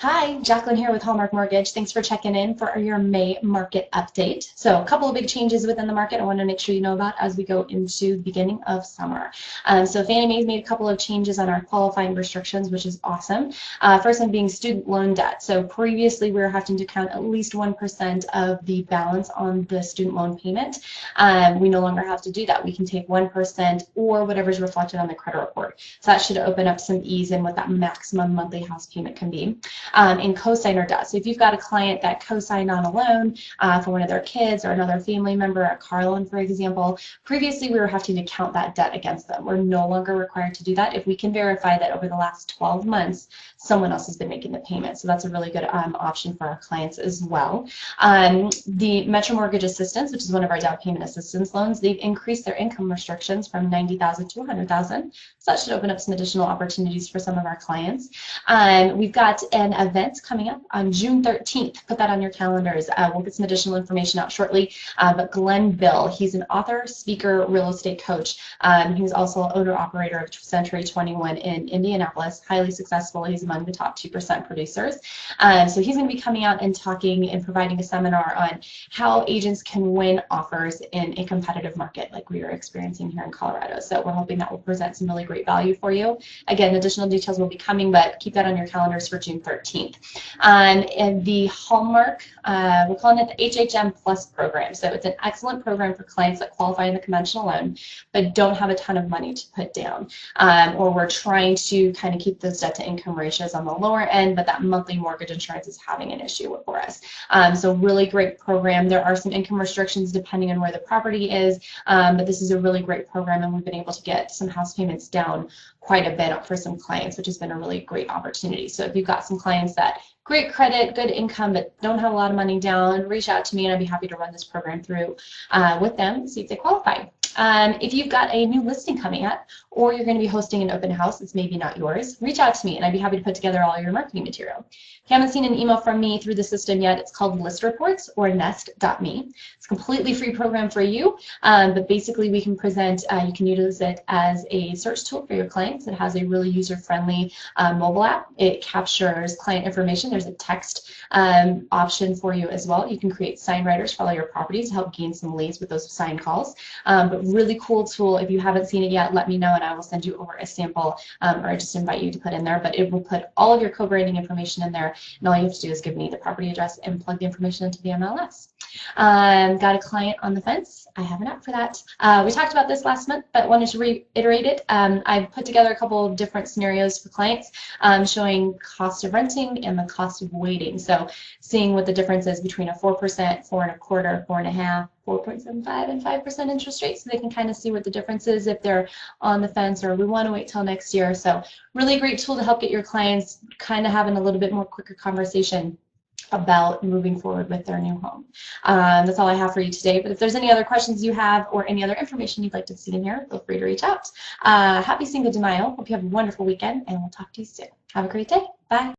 Hi, Jacalyn here with Hallmark Mortgage. Thanks for checking in for your May market update. So a couple of big changes within the market I want to make sure you know about as we go into the beginning of summer. So Fannie Mae's made a couple of changes on our qualifying restrictions, which is awesome. First one being student loan debt. So previously we were having to count at least 1% of the balance on the student loan payment. We no longer have to do that. We can take 1% or whatever is reflected on the credit report. So that should open up some ease in what that maximum monthly house payment can be. In cosigner debt. So if you've got a client that co-signed on a loan for one of their kids or another family member, a car loan, for example, previously we were having to count that debt against them. We're no longer required to do that if we can verify that over the last 12 months someone else has been making the payment. So that's a really good option for our clients as well. The Metro Mortgage Assistance, which is one of our down payment assistance loans, they've increased their income restrictions from 90,000 to 100,000. So that should open up some additional opportunities for some of our clients. We've got an event coming up on June 13th. Put that on your calendars. We'll get some additional information out shortly. But Glenn Bill, he's an author, speaker, real estate coach. He's also owner-operator of Century 21 in Indianapolis, highly successful. He's among the top 2% producers. So he's going to be coming out and talking and providing a seminar on how agents can win offers in a competitive market like we are experiencing here in Colorado. So we're hoping that will present some really great value for you. Again, additional details will be coming, but keep that on your calendars for June 13th. And the Hallmark, we're calling it the HHM Plus program. So it's an excellent program for clients that qualify in the conventional loan but don't have a ton of money to put down. Or we're trying to kind of keep those debt to income ratios on the lower end, but that monthly mortgage insurance is having an issue for us. So really great program. There are some income restrictions depending on where the property is, but this is a really great program, and we've been able to get some house payments down quite a bit for some clients, which has been a really great opportunity. So if you've got some clients that great credit, good income, but don't have a lot of money down, reach out to me and I'd be happy to run this program through with them, see if they qualify. If you've got a new listing coming up or you're going to be hosting an open house that's maybe not yours, reach out to me and I'd be happy to put together all your marketing material. If you haven't seen an email from me through the system yet, it's called List Reports or nest.me. It's a completely free program for you, but basically we can present, you can use it as a search tool for your clients. It has a really user-friendly mobile app. It captures client information. There's a text option for you as well. You can create sign writers for all your properties to help gain some leads with those sign calls. But really cool tool. If you haven't seen it yet, let me know and I will send you over a sample or I just invite you to put in there. But it will put all of your co-branding information in there, and all you have to do is give me the property address and plug the information into the MLS. Got a client on the fence. I have an app for that. We talked about this last month, but wanted to reiterate it. I've put together a couple of different scenarios for clients showing cost of renting and the cost of waiting. So seeing what the difference is between a 4%, 4.25%, 4.5%, 4.75 and 5% interest rate, so they can kind of see what the difference is if they're on the fence or we want to wait till next year. So really great tool to help get your clients kind of having a little bit more quicker conversation about moving forward with their new home. That's all I have for you today, but if there's any other questions you have or any other information you'd like to see in here, feel free to reach out. Happy Cinco de Mayo. Hope you have a wonderful weekend, and we'll talk to you soon. Have a great day. Bye.